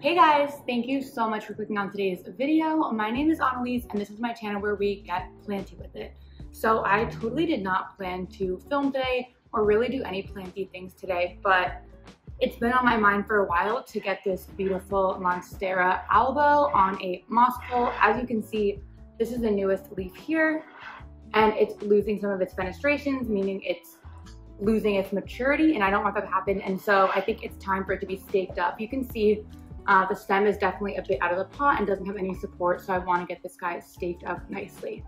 Hey guys, thank you so much for clicking on today's video. My name is Annalise and this is my channel where we get planty with it. So I totally did not plan to film today or really do any planty things today, but it's been on my mind for a while to get this beautiful Monstera Albo on a moss pole. As you can see, this is the newest leaf here and it's losing some of its fenestrations, meaning it's losing its maturity, and I don't want that to happen. And so I think it's time for it to be staked up. You can see the stem is definitely a bit out of the pot and doesn't have any support, so I want to get this guy staked up nicely.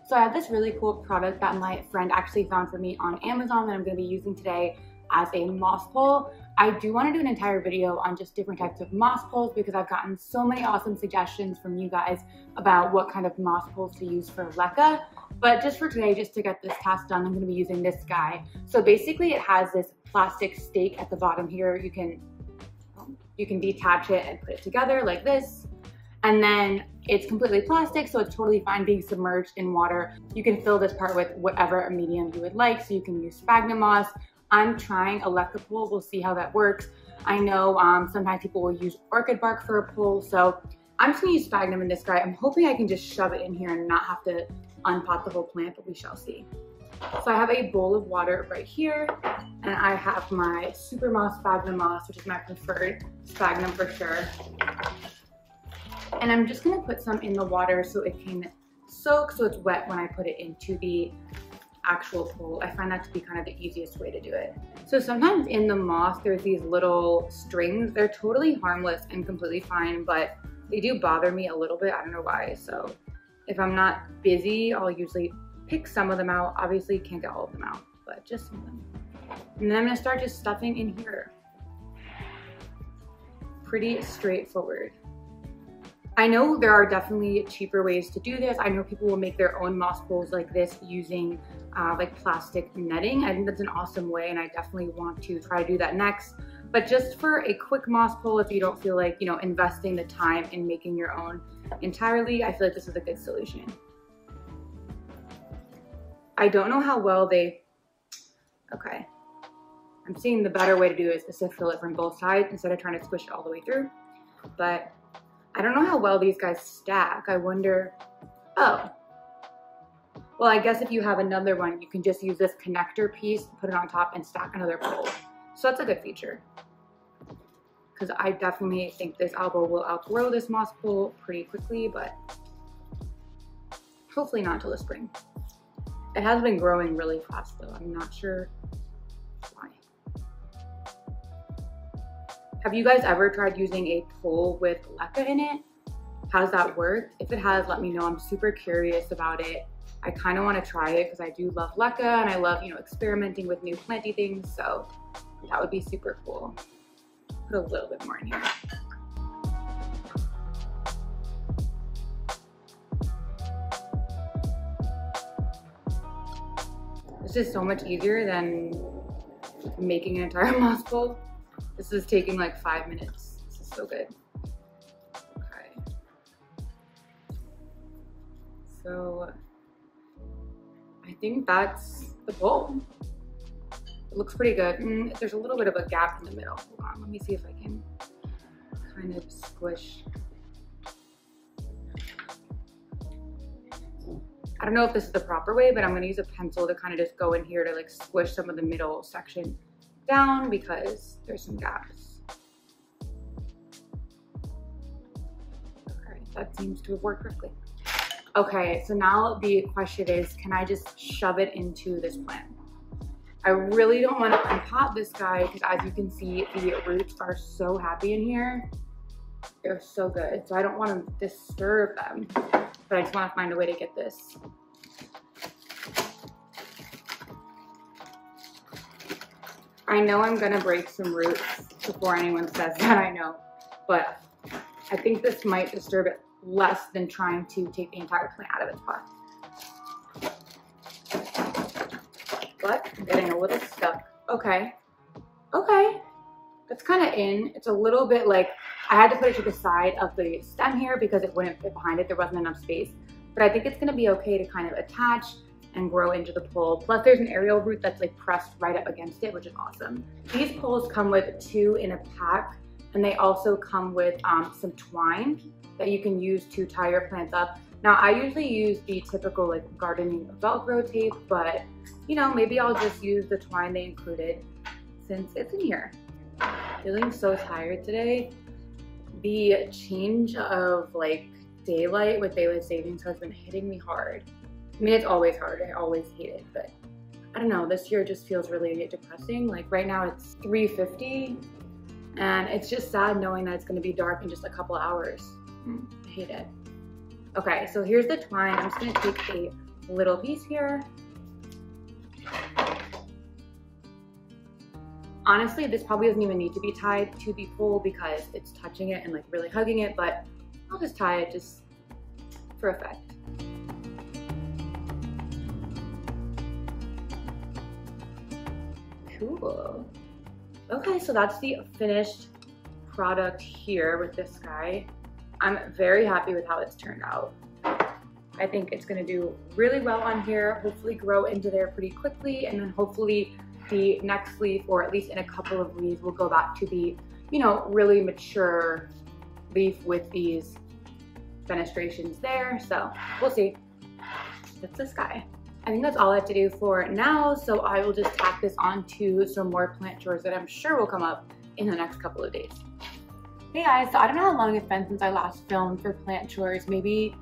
So I have this really cool product that my friend actually found for me on Amazon that I'm going to be using today as a moss pole. I do want to do an entire video on just different types of moss poles because I've gotten so many awesome suggestions from you guys about what kind of moss poles to use for LECA. But just for today, just to get this task done, I'm going to be using this guy. So basically it has this plastic stake at the bottom here. You can detach it and put it together like this. And then it's completely plastic, so it's totally fine being submerged in water. You can fill this part with whatever medium you would like. So you can use sphagnum moss. I'm trying a LECA pole, we'll see how that works. I know sometimes people will use orchid bark for a pole, so I'm just gonna use sphagnum in this guy. I'm hoping I can just shove it in here and not have to unpot the whole plant, but we shall see. So I have a bowl of water right here, and I have my super moss sphagnum moss, which is my preferred sphagnum for sure. And I'm just gonna put some in the water so it can soak, so it's wet when I put it into the actual pole. I find that to be kind of the easiest way to do it. So sometimes in the moss, there's these little strings. They're totally harmless and completely fine, but they do bother me a little bit. I don't know why. So if I'm not busy, I'll usually pick some of them out. Obviously can't get all of them out, but just some of them. And then I'm gonna start just stuffing in here. Pretty straightforward. I know there are definitely cheaper ways to do this. I know people will make their own moss poles like this using like plastic netting. I think that's an awesome way, and I definitely want to try to do that next. But just for a quick moss pole, if you don't feel like, you know, investing the time in making your own entirely, I feel like this is a good solution. I don't know how well they, okay. I'm seeing the better way to do it is to fill it from both sides instead of trying to squish it all the way through. But I don't know how well these guys stack. I wonder, oh. Well, I guess if you have another one, you can just use this connector piece, put it on top, and stack another pole. So that's a good feature. Because I definitely think this Albo will outgrow this moss pole pretty quickly, but hopefully not until the spring. It has been growing really fast though. I'm not sure why. Have you guys ever tried using a pole with LECA in it? How does that work? If it has, let me know. I'm super curious about it. I kind of want to try it because I do love LECA and I love, you know, experimenting with new planty things. So that would be super cool. Put a little bit more in here. This is so much easier than making an entire moss pole. This is taking like 5 minutes. This is so good. Okay. So I think that's the pole. It looks pretty good. There's a little bit of a gap in the middle. Hold on, let me see if I can kind of squish. I don't know if this is the proper way, but I'm gonna use a pencil to kind of just go in here to like squish some of the middle section down because there's some gaps. Okay, that seems to have worked perfectly. Okay, so now the question is, can I just shove it into this plant? I really don't want to unpot this guy because as you can see, the roots are so happy in here. They're so good. So I don't want to disturb them, but I just want to find a way to get this. I know I'm gonna break some roots before anyone says that, I know, but I think this might disturb it less than trying to take the entire plant out of its pot. But I'm getting a little stuck. Okay, okay, that's kind of in. It's a little bit like I had to put it to the side of the stem here because it wouldn't fit behind it. There wasn't enough space. But I think it's gonna be okay to kind of attach and grow into the pole. Plus there's an aerial root that's like pressed right up against it, which is awesome. These poles come with 2 in a pack, and they also come with some twine that you can use to tie your plants up. Now I usually use the typical like gardening Velcro tape, but you know, maybe I'll just use the twine they included since it's in here. Feeling so tired today. The change of like daylight with daylight savings has been hitting me hard. I mean, it's always hard, I always hate it, but I don't know, this year just feels really depressing. Like right now it's 3:50 and it's just sad knowing that it's gonna be dark in just a couple hours. I hate it. Okay, so here's the twine. I'm just gonna take a little piece here. Honestly, this probably doesn't even need to be tied to the pole because it's touching it and like really hugging it, but I'll just tie it just for effect. Cool. Okay, so that's the finished product here with this guy. I'm very happy with how it's turned out. I think it's gonna do really well on here, hopefully grow into there pretty quickly, and then hopefully the next leaf, or at least in a couple of leaves, will go back to the, you know, really mature leaf with these fenestrations there. So we'll see. That's this guy. I think that's all I have to do for now, so I will just tack this onto some more plant chores that I'm sure will come up in the next couple of days. Hey guys, so I don't know how long it's been since I last filmed for plant chores, maybe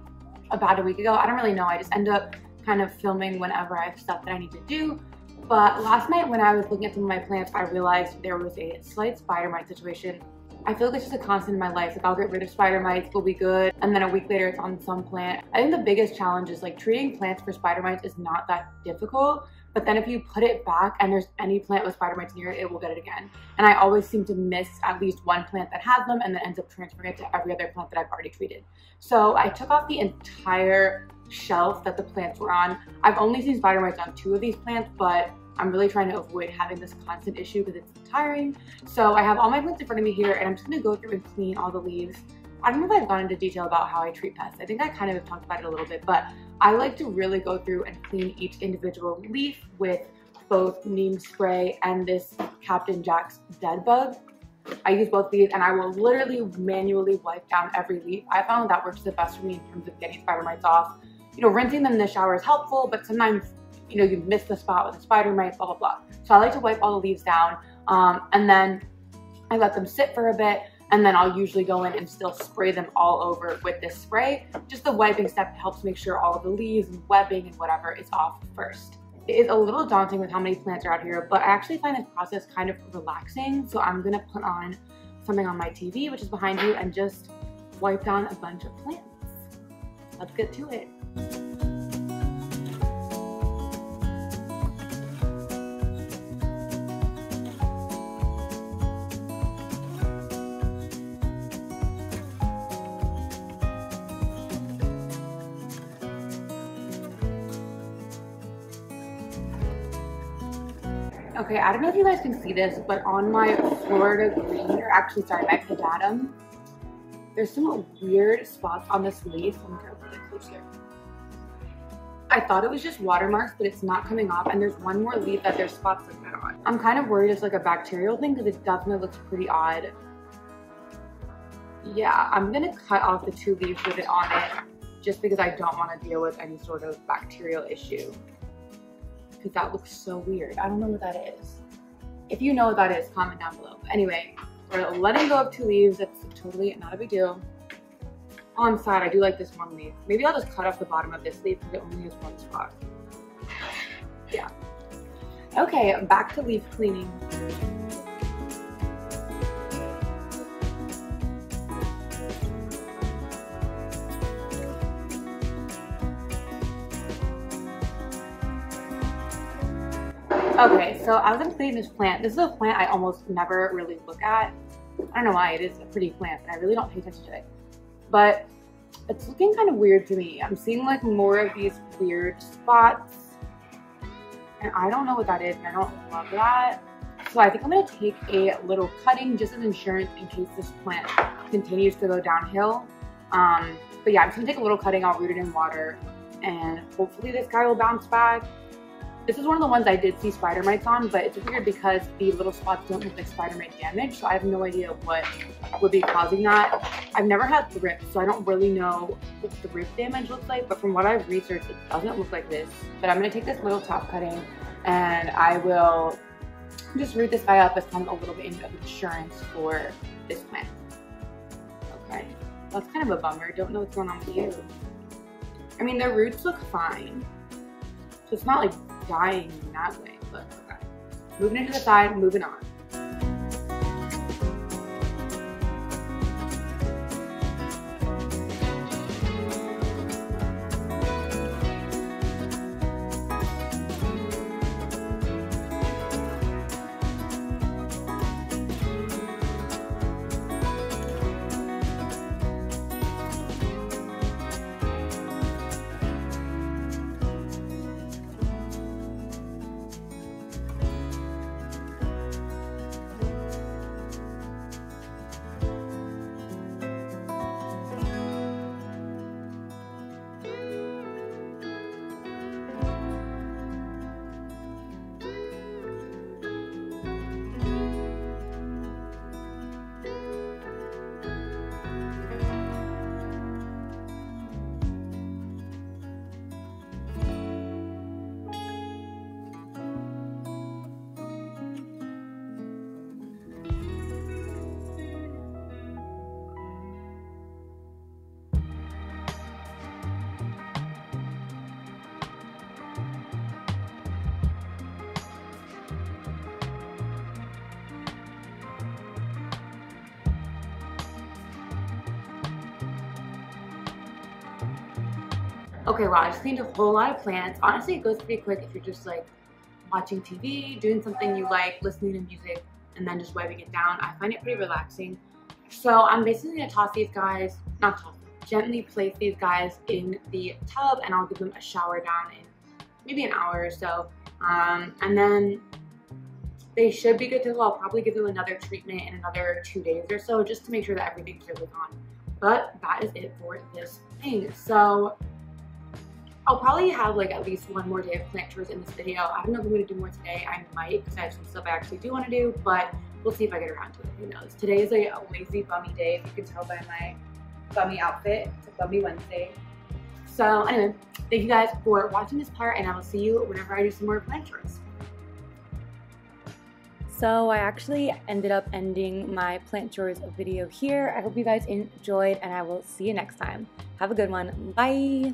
about a week ago. I don't really know, I just end up kind of filming whenever I have stuff that I need to do. But last night when I was looking at some of my plants, I realized there was a slight spider mite situation. I feel like it's just a constant in my life. Like I'll get rid of spider mites, we'll be good, and then a week later it's on some plant. I think the biggest challenge is like treating plants for spider mites is not that difficult, but then if you put it back and there's any plant with spider mites near it, it will get it again. And I always seem to miss at least one plant that has them and then ends up transferring it to every other plant that I've already treated. So I took off the entire shelf that the plants were on. I've only seen spider mites on 2 of these plants, but I'm really trying to avoid having this constant issue because it's tiring. So I have all my plants in front of me here, and I'm just gonna go through and clean all the leaves. I don't know if I've gone into detail about how I treat pests. I think I kind of have talked about it a little bit, but I like to really go through and clean each individual leaf with both neem spray and this Captain Jack's Dead Bug. I use both these, and I will literally manually wipe down every leaf. I found that works the best for me in terms of getting spider mites off. You know, rinsing them in the shower is helpful, but sometimes, you know, you miss the spot with a spider mite, blah, blah, blah. So I like to wipe all the leaves down, and then I let them sit for a bit, and then I'll usually go in and still spray them all over with this spray. Just the wiping step helps make sure all of the leaves and webbing and whatever is off first. It is a little daunting with how many plants are out here, but I actually find this process kind of relaxing. So I'm gonna put on something on my TV, which is behind you, and just wipe down a bunch of plants. Let's get to it. Okay, I don't know if you guys can see this, but on my Florida green, or actually, sorry, my pedatum, there's some weird spots on this leaf. Let me try to put it close here. I thought it was just watermarks, but it's not coming off, and there's one more leaf that there's spots like that on. I'm kind of worried it's like a bacterial thing because it definitely looks pretty odd. Yeah, I'm gonna cut off the 2 leaves with it on it just because I don't want to deal with any sort of bacterial issue. Because that looks so weird. I don't know what that is. If you know what that is, comment down below. But anyway, we're letting go of 2 leaves. That's totally not a big deal. Oh, I'm sad. I do like this one leaf. Maybe I'll just cut off the bottom of this leaf because it only has 1 spot. Yeah. Okay, back to leaf cleaning. Okay, so as I'm cleaning this plant, this is a plant I almost never really look at. I don't know why, it is a pretty plant, and I really don't pay attention to it. But it's looking kind of weird to me. I'm seeing like more of these weird spots, and I don't know what that is, and I don't love that. So I think I'm going to take a little cutting just as insurance in case this plant continues to go downhill. But yeah, I'm just going to take a little cutting, I'll root it in water, and hopefully this guy will bounce back. This is one of the ones I did see spider mites on, but it's weird because the little spots don't look like spider mite damage, so I have no idea what would be causing that. I've never had thrips, so I don't really know what thrip damage looks like, but from what I've researched, it doesn't look like this. But I'm going to take this little top cutting, and I will just root this guy up as kind of a little bit of insurance for this plant. Okay, that's kind of a bummer. Don't know what's going on with you. I mean, their roots look fine, so it's not like dying in that way, but okay. Moving it to the side, moving on. Okay, wow, I just cleaned a whole lot of plants. Honestly, it goes pretty quick if you're just like watching TV, doing something you like, listening to music, and then just wiping it down. I find it pretty relaxing. So I'm basically gonna toss these guys, not toss, gently place these guys in the tub, and I'll give them a shower down in maybe an hour or so. And then they should be good to go. I'll probably give them another treatment in another 2 days or so, just to make sure that everything's really gone. But that is it for this thing. So I'll probably have like at least one more day of plant chores in this video. I don't know if I'm gonna do more today. I might, because I have some stuff I actually do want to do, but we'll see if I get around to it. Who knows? Today is a lazy, bummy day, if you can tell by my bummy outfit. It's a bummy Wednesday. So anyway, thank you guys for watching this part, and I will see you whenever I do some more plant chores. So I actually ended up ending my plant chores video here. I hope you guys enjoyed, and I will see you next time. Have a good one. Bye.